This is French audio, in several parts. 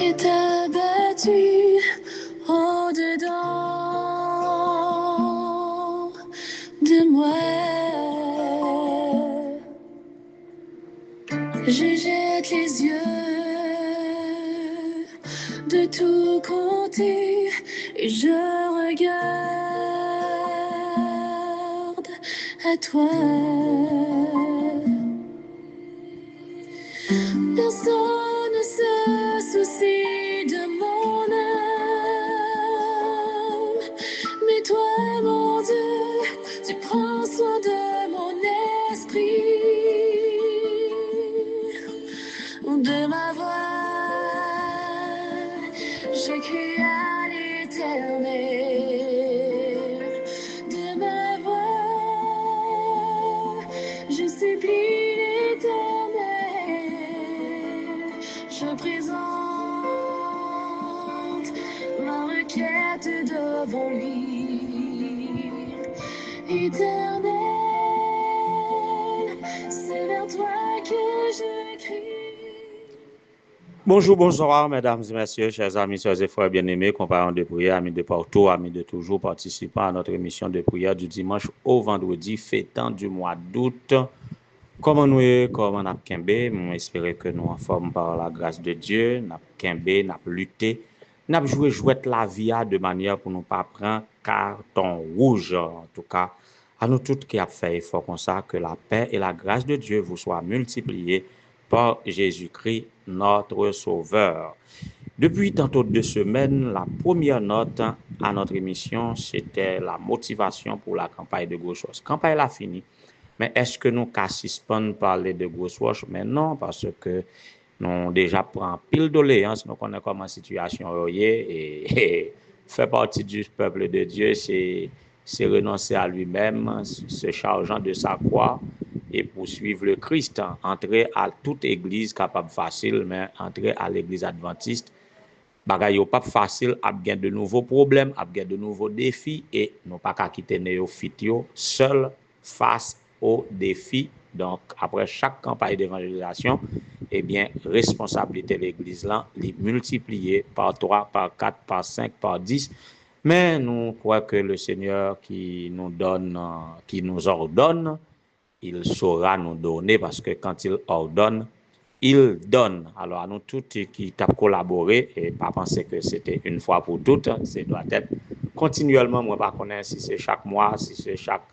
est abattu au-dedans de moi. Je jette les yeux de tous côtés et je regarde à toi. Personne ne se soucie de mon âme, mais toi, mon Dieu, tu prends soin de mon esprit, de ma voix. Je crie à l'Éternel, de ma voix. Je supplie l'Éternel, je présente ma requête devant lui. Éternel, c'est vers toi que je crie. Bonjour, bonsoir, mesdames et messieurs, chers amis, chers et frères bien-aimés, compagnons de prière, amis de partout, amis de toujours, participants à notre émission de prière du dimanche au vendredi, fêtant du mois d'août. Comment nous est, comment nous avons kembe, nous espérons que nous en forme par la grâce de Dieu, nous avons kembe, nous avons lutté, nous avons joué la vie de manière pour nous pas prendre carton rouge, en tout cas, à nous tous qui avons fait effort comme ça, que la paix et la grâce de Dieu vous soient multipliées par Jésus-Christ, notre Sauveur. Depuis tantôt 2 semaines, la première note à notre émission, c'était la motivation pour la campagne de Grosse Roche. La campagne a fini, mais est-ce que nous suspendons parler de Grosse Roche? Mais non, parce que nous déjà pris pile doléance, nous connaissons comment la situation est et fait partie du peuple de Dieu, c'est renoncer à lui-même, se chargeant de sa croix et poursuivre le Christ. Entrer à toute église capable facile, mais entrer à l'église adventiste, bagay yo pas facile, a bien de nouveaux problèmes, a bien de nouveaux défis et nous pas qu'à quitter néophyte yo seul face aux défis. Donc après chaque campagne d'évangélisation, eh bien responsabilité de l'église là, les multiplier par 3, par 4, par 5, par 10. Mais nous croyons que le Seigneur qui nous donne, qui nous ordonne, il saura nous donner parce que quand il ordonne, il donne. Alors à nous tous qui t'ont collaboré et pas penser que c'était une fois pour toutes, c'est doit être continuellement, moi pas connaître si c'est chaque mois, si c'est chaque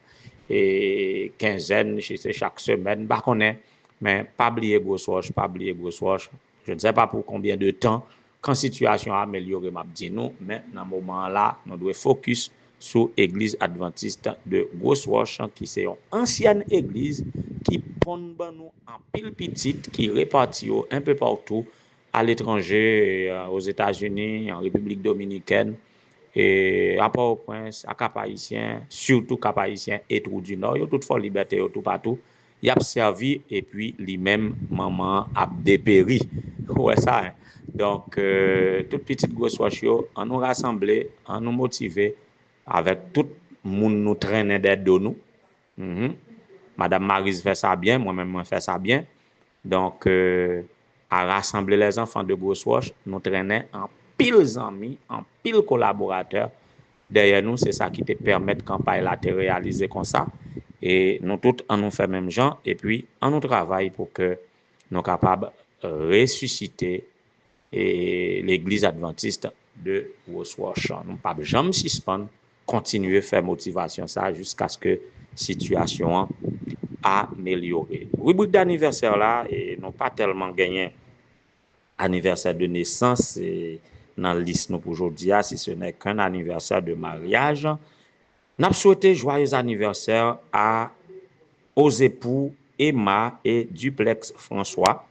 quinzaine, si c'est chaque semaine, pas connaître, mais pas oublier Grosse Roche, pas oublier Grosse Roche. Je ne sais pas pour combien de temps, quand situation a amélioré, m'a dit nous, mais dans ce moment-là, nous devons focus sur l'église adventiste de Grosse Roche, qui c'est une ancienne église qui pond nous en pile petite, qui répartit un peu partout, à l'étranger, aux États-Unis, en République dominicaine, et à Port-au-Prince, à Cap-Haïtien, surtout Cap-Haïtien et tout du Nord, il y a toutefois liberté tout partout. Il a servi et puis lui-même, maman, a dépéri. Ouais, ça. Hein? Donc, toute petite grosse roche, on nous rassembler, on nous motiver, avec tout le monde nous traîner d'aide de nous. Madame Maryse fait ça bien, moi-même, je fais ça bien. Donc, à rassembler les enfants de Grosse Roche, nous traîner en pile amis, en pile collaborateurs. Derrière nous, c'est ça qui te permet de campagne là te réaliser comme ça. Et nous tous, on nous fait même gens, et puis on nous travaille pour que nous soyons capables de ressusciter l'église adventiste de Grosse Roche. Nous ne pouvons jamais suspendre, continuer à faire motivation ça jusqu'à ce que la situation améliorée. Rubrique d'anniversaire là, et non pas tellement gagné anniversaire de naissance dans la liste pour aujourd'hui, si ce n'est qu'un anniversaire de mariage. Nous souhaitons joyeux anniversaire aux époux Emma et Duplex François.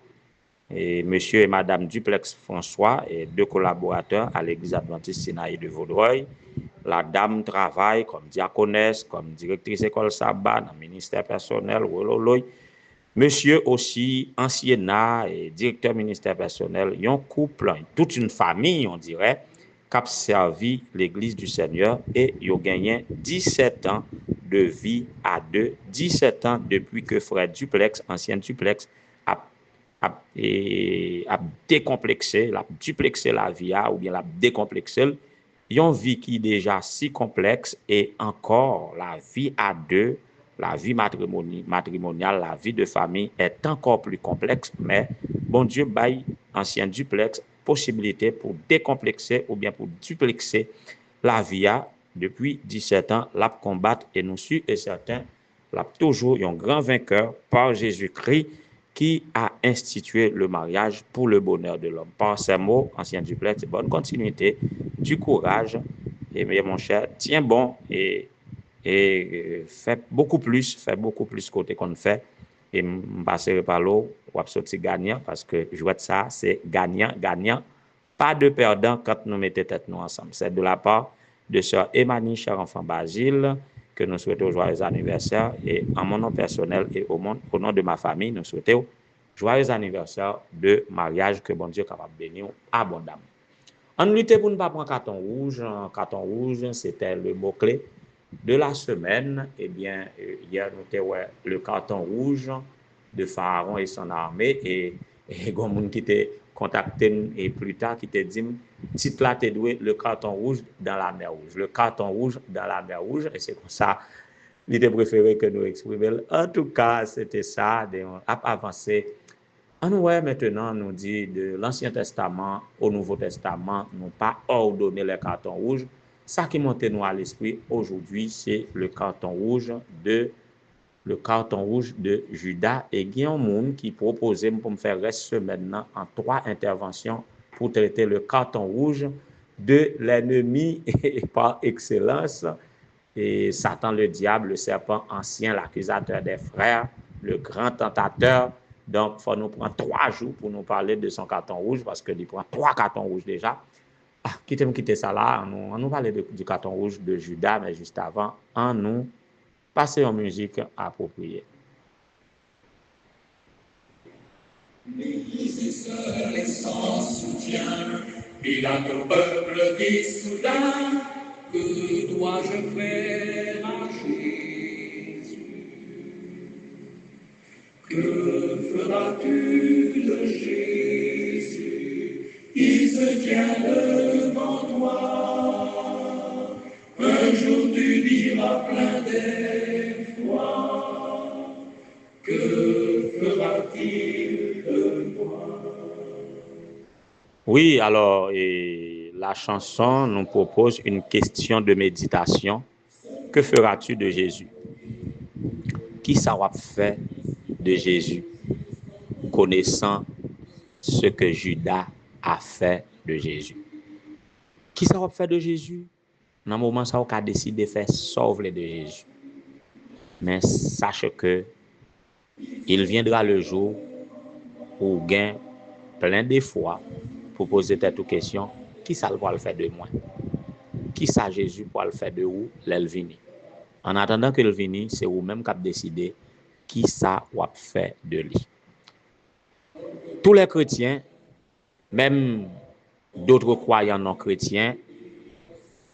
Et monsieur et madame Duplex François et 2 collaborateurs à l'église adventiste Sinaï de Vaudreuil. La dame travaille comme diaconesse, comme directrice école sabbat dans le ministère personnel. Monsieur aussi anciennat et directeur ministère personnel. Un couple, toute une famille, on dirait, qui a servi l'église du Seigneur et ils ont gagné 17 ans de vie à deux. 17 ans depuis que frère Duplex, ancien Duplex, a a décomplexé, la duplexé la vie ou bien la décomplexé, yon vie qui déjà si complexe et encore la vie à deux, la vie matrimoniale, la vie de famille est encore plus complexe, mais bon Dieu baille ancien duplex possibilité pour décomplexer ou bien pour duplexer la vie depuis 17 ans, la combattre et nous sommes et certains, la toujours un grand vainqueur par Jésus-Christ qui a institué le mariage pour le bonheur de l'homme. Par ces mots, ancien duplex, bonne continuité, du courage, et bien mon cher, tiens bon et fais beaucoup plus côté qu'on fait. Et je passerai par là, ou sortir gagnant, parce que je vois ça, c'est gagnant, gagnant. Pas de perdant quand nous mettons tête nous ensemble. C'est de la part de sœur Emmanuel, cher enfant Basile, que nous souhaitons joyeux anniversaire. Et en mon nom personnel et au nom de ma famille, nous souhaitons joyeux anniversaire de mariage que bon Dieu est capable de bénir abondamment. En lutte pour ne pas prendre carton rouge. Carton rouge, c'était le mot-clé de la semaine. Eh bien, hier, nous avons le carton rouge de Pharaon et son armée. Et il y a des gens qui t'ont contacté et plus tard qui t'ont dit, titre là, t'es doué le carton rouge dans la mer rouge. Le carton rouge dans la mer rouge. Et c'est comme ça, il était préféré que nous exprimions. En tout cas, c'était ça, avancer. Ouais, maintenant, nous dit de l'Ancien Testament au Nouveau Testament, nous pas ordonné les cartons rouges. Ça qui monte nous à l'esprit aujourd'hui, c'est le carton rouge de Judas. Et il y a un monde qui proposait pour me faire rester maintenant en 3 interventions pour traiter le carton rouge de l'ennemi par excellence. Et Satan, le diable, le serpent ancien, l'accusateur des frères, le grand tentateur. Donc, il faut nous prendre 3 jours pour nous parler de son carton rouge, parce qu'il prend 3 cartons rouges déjà. Quitter ça là, on nous parler du carton rouge de Judas, mais juste avant, on nous passer en musique appropriée. L'église seule et sans soutien, il a ton peuple dit soudain, que dois-je faire à Jésus? Que feras-tu de Jésus qui se tient devant toi? Un jour tu diras plein d'effroi, que fera-t-il de moi? Oui, alors, la chanson nous propose une question de méditation. Que feras-tu de Jésus? Qui ça va faire de Jésus, connaissant ce que Judas a fait de Jésus? Qui ça va faire de Jésus? Dans le moment où on a décidé de faire sauver de Jésus. Mais sache que il viendra le jour où gain plein de fois pour poser cette question, qui ça va le faire de moi? Qui ça Jésus va le faire de où l'Elvini? En attendant que l'Elvini, c'est vous-même qui avez décidé qui ça va faire de lui. Tous les chrétiens, même d'autres croyants non chrétiens,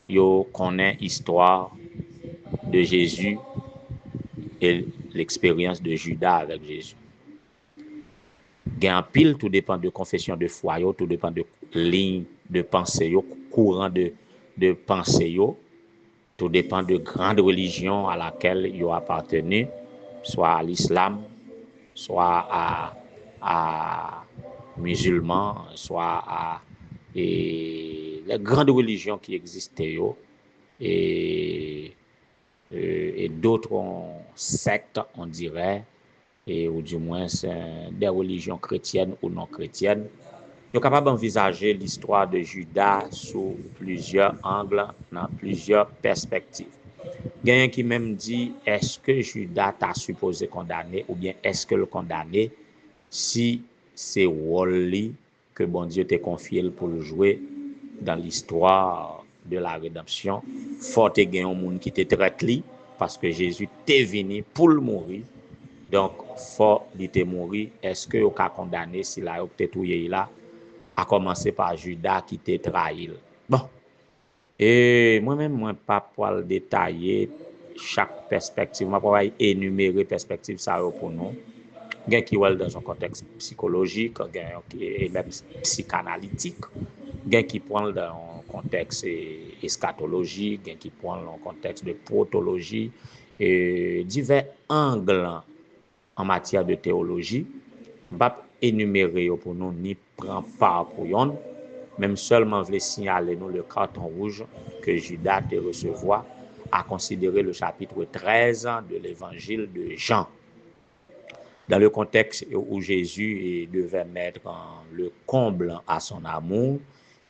ils connaissent l'histoire de Jésus et l'expérience de Judas avec Jésus. Gain pile, tout dépend de confession de foi, tout dépend de ligne de pensée, courant de pensée, tout dépend de grande religion à laquelle ils ont appartenu, soit à l'islam, soit à musulmans, soit à les grandes religions qui existaient, et d'autres sectes, on dirait, ou du moins des religions chrétiennes ou non chrétiennes. Ils sont capables d'envisager l'histoire de Judas sous plusieurs angles, dans plusieurs perspectives. Il y a un qui même dit, est-ce que Judas t'a supposé condamner ou bien est-ce que le condamné si c'est Wally que bon Dieu t'a confié pour le jouer dans l'histoire de la rédemption. Faut te gagner un monde qui te traite li parce que Jésus t'est venu pour le mourir. Donc faut il te mourir. Est-ce que vous avez condamné si la vous touye là à commencer par Judas qui t'a trahi. Bon. Et moi-même moi pas pour le détailler chaque perspective, moi pas énumérer perspective ça pour nous. gen qui wèl dans un contexte psychologique, gen et même psychanalytique, gen qui prend dans un contexte eschatologique, gen qui prend dans un contexte de protologie, et divers angles en matière de théologie. Je ne vais pas énumérer pour nous ni prendre part pour yon, même seulement je vais signaler nous le carton rouge que Judas te recevoir à considérer le chapitre 13 de l'évangile de Jean. Dans le contexte où Jésus devait mettre le comble à son amour,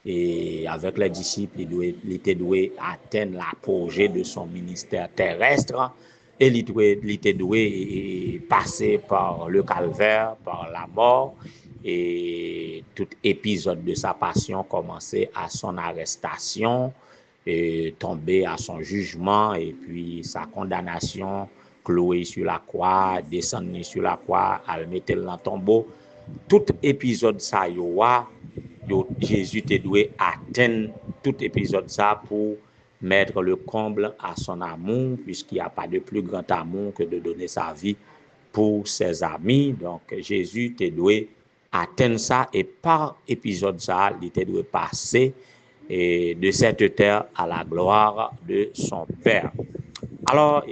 et avec les disciples, il était doué atteindre l'apogée de son ministère terrestre, et il était doué passer par le calvaire, par la mort, et tout épisode de sa passion commençait à son arrestation, et tomber à son jugement, et puis sa condamnation, cloué sur la croix, descendre sur la croix, à le mettre dans le tombeau. Tout épisode ça, Jésus te doué atteindre tout épisode ça pour mettre le comble à son amour, puisqu'il n'y a pas de plus grand amour que de donner sa vie pour ses amis. Donc Jésus te doué atteindre ça, et par épisode ça, il te doué passer de cette terre à la gloire de son Père. Alors,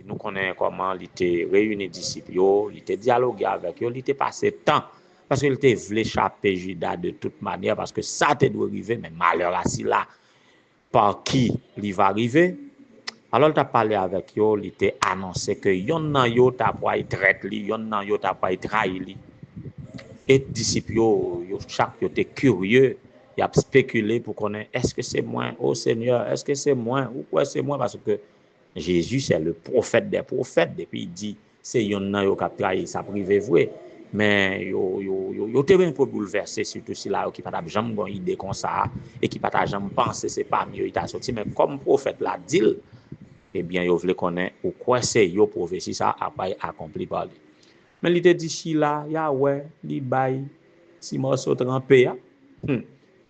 nous connaissons comment il était réuni disciples, il était dialogué avec eux, il était passé temps, parce qu'il était voulu échapper Judas de toute manière, parce que ça te doit arriver, mais malheur assis là, par qui il va arriver. Alors, il a parlé avec eux, il était annoncé que yon nan yo t'a pas traite li, yon nan yo t'a pas trahi li. Et disciples, chaque yo était curieux, il a spéculé pour connaître, est-ce que c'est moi, oh Seigneur, est-ce que c'est moi, ou quoi c'est moi, parce que Jésus, c'est le prophète des prophètes. Depuis, il dit, c'est yon nan yo kap trahi sa privé voué. Mais yo te un peu bouleversé, surtout si là, qui pas jamais bon idée comme ça, et qui pas jamais pensé, c'est pas mieux, il t'a sorti. Mais comme prophète l'a dit, eh bien, yo vle connaître ou quoi c'est yo prophétie ça a pas accompli par lui. Mais il te dit, si là, ya ouais, li bay, si morceau trempé,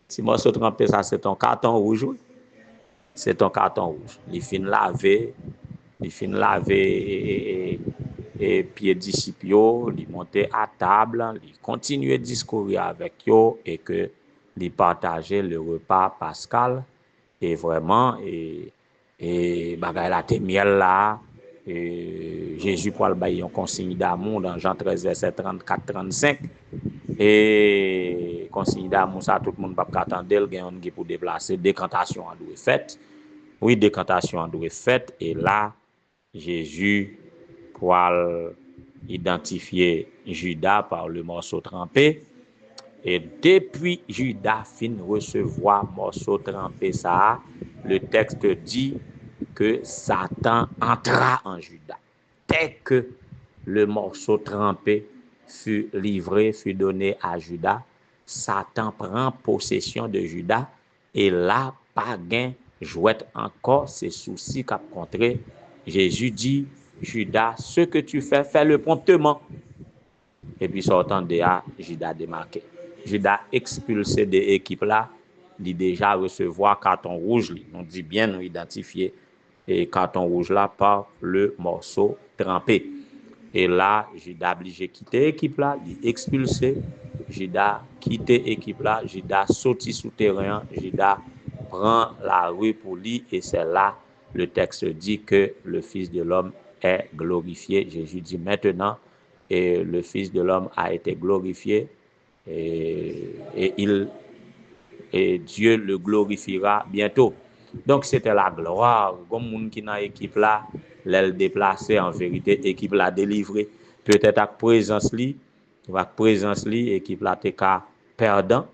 si morceau trempé, ça c'est ton carton rouge, c'est ton carton rouge. Il fin laver et pied disciples, il montait à table, il continuait de discourir avec eux et que il partageait le repas pascal et vraiment et bagay la te miel là, Jésus pour le bailler un consigne d'amour dans Jean 13 verset 34-35 et consigne d'amour ça tout le monde pas attendre il gagne on pour déplacer décantation en doit faite. Oui, décantation en doit faite et là Jésus pour identifier Judas par le morceau trempé. Et depuis Judas fin recevoir morceau trempé ça, le texte dit que Satan entra en Judas. Dès que le morceau trempé fut livré, fut donné à Judas, Satan prend possession de Judas et là, pas gain jouette encore ces soucis qu'a contré. Jésus dit, Judas, ce que tu fais, fais-le promptement. Et puis sortant de là, Judas démarqué. Judas expulsé de l'équipe là, il déjà recevoir carton rouge. On dit bien nous identifier et carton rouge là par le morceau trempé. Et là, Judas obligé quitter l'équipe là, il expulsé. Judas quitter l'équipe là, Judas sorti sous terrain, Judas prend la rue pour lui et c'est là le texte dit que le Fils de l'homme est glorifié. Jésus dit maintenant, et le Fils de l'homme a été glorifié et Dieu le glorifiera bientôt. Donc c'était la gloire. Comme moun qui dans l'équipe là, l'aile déplacée en vérité, l'équipe l'a délivré. Peut-être avec présence li, équipe là t'es perdant,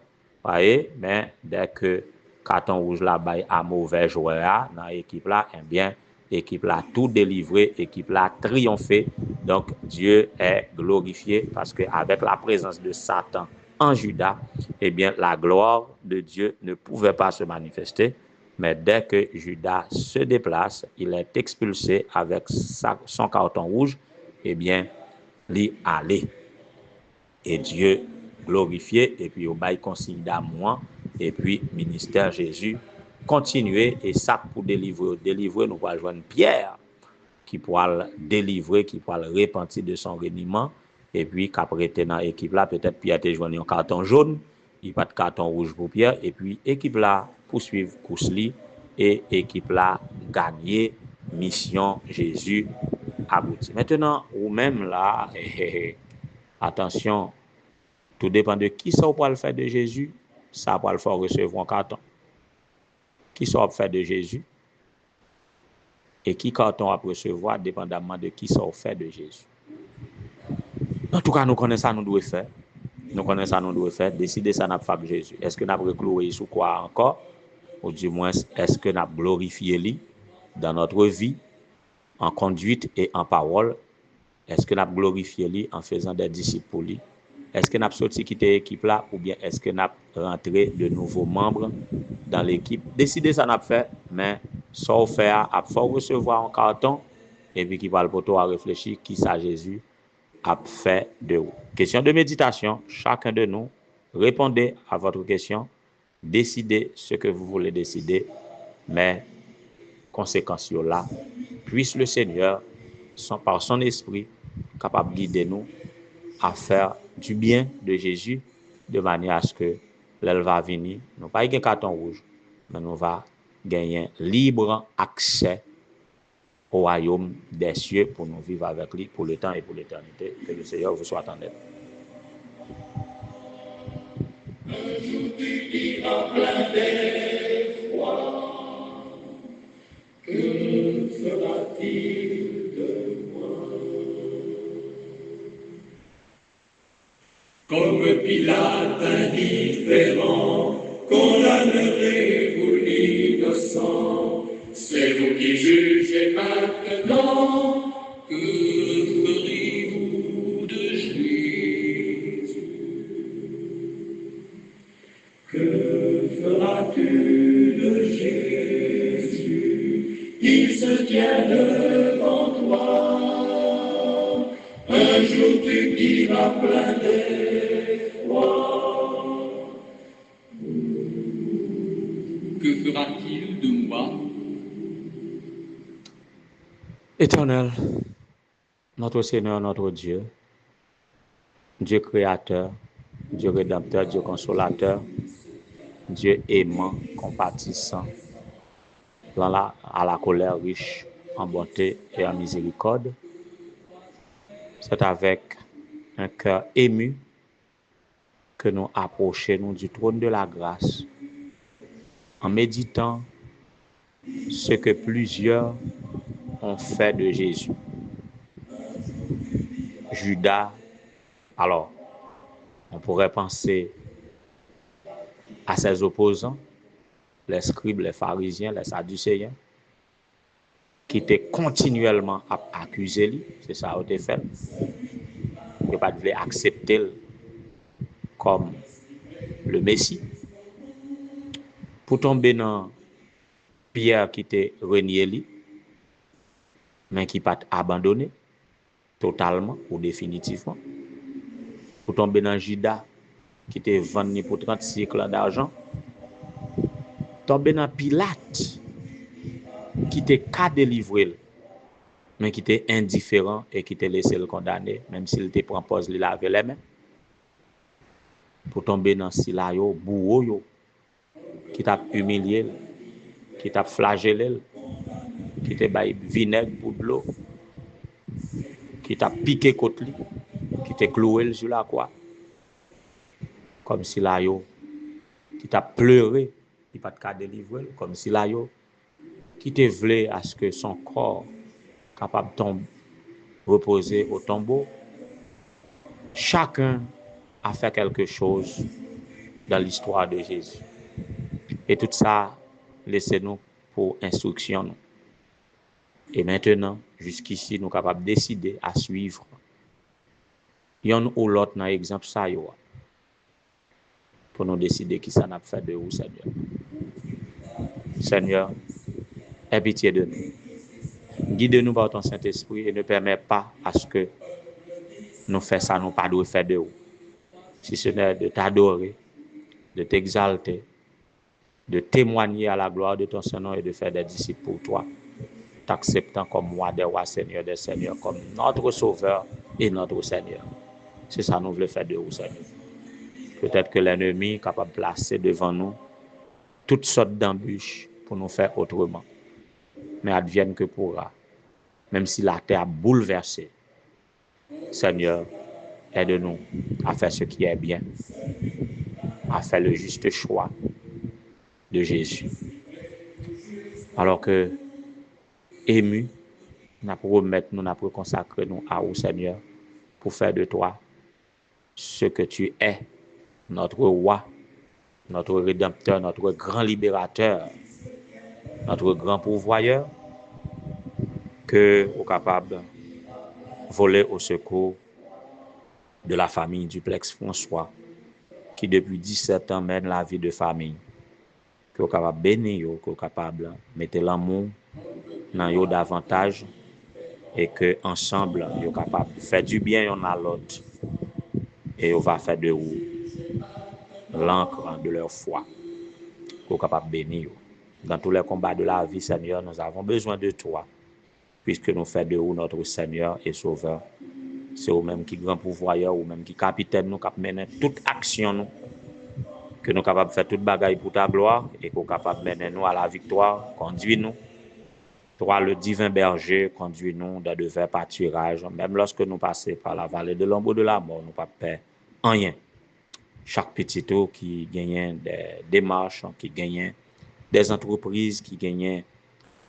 voyez, mais dès que carton rouge là bail à mauvais joueur dans l'équipe là, eh bien l'équipe là tout délivré, l'équipe là triomphé. Donc Dieu est glorifié parce que avec la présence de Satan en Judas, eh bien la gloire de Dieu ne pouvait pas se manifester. Mais dès que Judas se déplace, il est expulsé avec son carton rouge, eh bien l'y aller. Et Dieu glorifié, et puis au bail consigne d'amour, et puis ministère Jésus continuer, et ça pour délivrer, nous allons joindre Pierre, qui pourra le délivrer, qui pourra le repentir de son reniement, et puis qu'après t'es dans l'équipe là, peut-être Pierre t'es joué un carton jaune, il pas de carton rouge pour Pierre, et puis équipe là poursuivre course li, et équipe là gagner mission Jésus abouti. Maintenant, ou même là, attention, tout dépend de qui ça va le faire de Jésus, ça va le faire recevoir un carton. Qui ça va faire de Jésus, et qui carton va recevoir, dépendamment de qui ça va faire de Jésus. En tout cas, nous connaissons ça, nous devons faire. Nous connaissons ça, nous devons faire. Décider ça, nous avons fait Jésus. Est-ce que nous avons recloué sous quoi encore? Ou du moins, est-ce que nous avons glorifié lui dans notre vie, en conduite et en parole? Est-ce que nous avons glorifié lui en faisant des disciples pour lui? Est-ce que nous avons sorti quitter l'équipe là, ou bien est-ce que nous avons rentré de nouveaux membres dans l'équipe? Décider ça, nous avons fait, mais ça faire, il faut recevoir un carton, et puis qui va le poteau à réfléchir qui ça Jésus a fait de vous. Question de méditation, chacun de nous, répondez à votre question, décidez ce que vous voulez décider, mais conséquences là, puisse le Seigneur, par son esprit, capable de guider nous à faire du bien de Jésus, de manière à ce que l'elle va venir, nous pas un carton rouge, mais nous va gagner libre accès au royaume des cieux pour nous vivre avec lui pour le temps et pour l'éternité. Que le Seigneur vous soit en aide. Un jour tu diras plein d'effroi, que fera-t-il de moi? Comme Pilate indifférent, condamnerait vous l'innocent. C'est vous qui jugez maintenant, que ferez-vous de Jésus? Que feras-tu de Jésus? Il se tient devant toi. Un jour tu diras plein d'effroi. Que fera-t-il de moi? Éternel, notre Seigneur, notre Dieu, Dieu créateur, Dieu rédempteur, Dieu consolateur, Dieu aimant, compatissant, à la colère riche en bonté et en miséricorde, c'est avec un cœur ému que nous approchons du trône de la grâce en méditant ce que plusieurs ont fait de Jésus. Judas, alors, on pourrait penser à ses opposants, les scribes, les pharisiens, les sadducéens, qui étaient continuellement accusés lui, c'est ça a été fait. Il pas de accepter comme le Messie. Pour tomber dans Pierre qui était renié lui, mais qui pas abandonné totalement ou définitivement. Pour tomber dans Judas qui était vendu pour 30 cycles d'argent. Tomber dans Pilate qui était qu'à délivrer, mais qui était indifférent et qui était laissé le condamner, même s'il était propose lui laver les mains. Pour tomber dans Silayo, bourreau, qui t'a humilié, qui t'a flagellé, qui t'a baillé vinaigre pour de l'eau, qui t'a piqué côté, qui t'a cloué sur la croix. Comme Silayo, qui t'a pleuré, qui pas de cas délivrer, comme Silayo, qui te voulait à ce que son corps capable de reposer au tombeau. Chacun a fait quelque chose dans l'histoire de Jésus. Et tout ça, laissez-nous pour instruction. Et maintenant, jusqu'ici, nous sommes capables de décider à suivre. Yon ou l'autre dans l'exemple ça, pour nous décider qui ça n'a fait de vous, Seigneur. Seigneur, aie pitié de nous. Guide-nous par ton Saint-Esprit et ne permets pas à ce que nous fassions ça, nous pas de faire de vous. Si ce n'est de t'adorer, de t'exalter, de témoigner à la gloire de ton Saint-Nom et de faire des disciples pour toi, t'acceptant comme roi des rois, Seigneur des seigneurs, comme notre Sauveur et notre Seigneur. C'est ça nous voulons faire de vous, Seigneur. Peut-être que l'ennemi est capable de placer devant nous toutes sortes d'embûches pour nous faire autrement. Mais advienne que pourra. Même si la terre a bouleversé, Seigneur, aide-nous à faire ce qui est bien, à faire le juste choix de Jésus. Alors que, ému, nous pour remettre, nous pour consacrer nous à vous, Seigneur, pour faire de toi ce que tu es, notre roi, notre rédempteur, notre grand libérateur, notre grand pourvoyeur, que vous capable de voler au secours de la famille Duplex François, qui depuis 17 ans mène la vie de famille, que vous capable de bénir, que vous capable de mettre l'amour dans eux davantage, et que ensemble, vous capable de faire du bien l'un à l'autre, et on va faire de vous l'encre de leur foi, que vous capable de bénir. Dans tous les combats de la vie, Seigneur, nous avons besoin de toi, puisque nous faisons de vous notre Seigneur et Sauveur. C'est vous-même qui grand pourvoyeur, ou même qui capitaine nous, qui mène toute action nous, que nous capables de faire toute bagaille pour ta gloire, et que nous capables de mener nous à la victoire, conduis-nous. Toi, le divin berger, conduis-nous dans de verts pâturages, même lorsque nous passons par la vallée de l'ombre de la mort, nous pas peur en rien. Chaque petit tour qui gagne des démarches, qui gagne des entreprises, qui gagne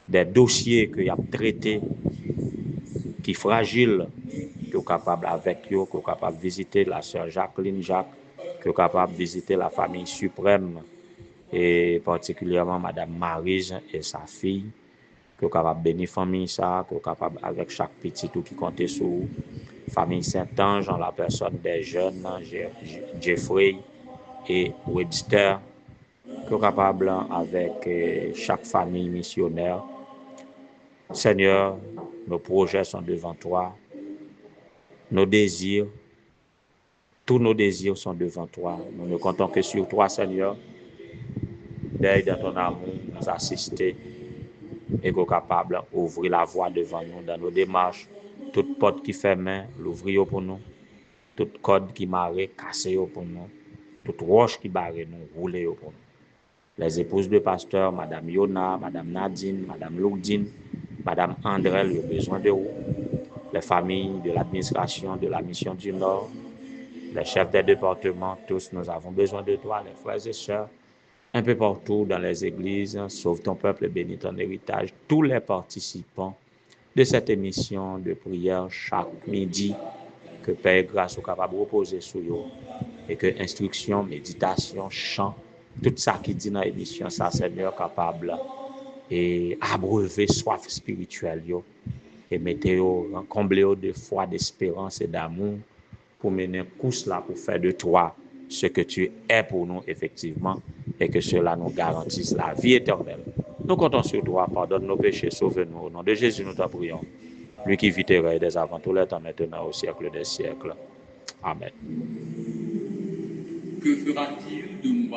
des dossiers que y a traités, qui fragiles, que vous capable avec eux, que vous capable de visiter la sœur Jacqueline Jacques, que vous capable de visiter la famille suprême, et particulièrement Madame Marise et sa fille, que vous capable de bénir famille ça, que vous capable avec chaque petit tout qui compte sur famille Saint-Ange, en la personne des jeunes, Jeffrey et Webster, que vous capable avec chaque famille missionnaire. Seigneur, nos projets sont devant toi, nos désirs, tous nos désirs sont devant toi. Nous ne comptons que sur toi, Seigneur. D'aide dans ton amour, nous assister et qu'on capable d'ouvrir la voie devant nous dans nos démarches. Toute porte qui ferme, l'ouvrir pour nous. Toute corde qui marre, casser pour nous. Toute roche qui barre nous, rouler pour nous. Les épouses de pasteur, Madame Yona, Madame Nadine, Madame Lourdine, Madame Andrel, ont besoin de vous. Les familles de l'administration de la mission du Nord, les chefs des départements, tous nous avons besoin de toi, les frères et sœurs, un peu partout dans les églises, sauve ton peuple et bénis ton héritage, tous les participants de cette émission de prière chaque midi, que Père grâce soit capable de reposer sur eux, et que instruction, méditation, chant, tout ça qui dit dans l'émission, ça Seigneur capable et abreuver soif spirituelle, et mettez-vous, comblez-vous de foi, d'espérance et d'amour pour mener un course là, pour faire de toi ce que tu es pour nous effectivement, et que cela nous garantisse la vie éternelle. Nous comptons sur toi, pardonne nos péchés, sauve-nous. Au nom de Jésus, nous t'en prions. Lui qui vit et règne dès avant tous les temps, maintenant au siècle des siècles. Amen. Que fera-t-il de moi?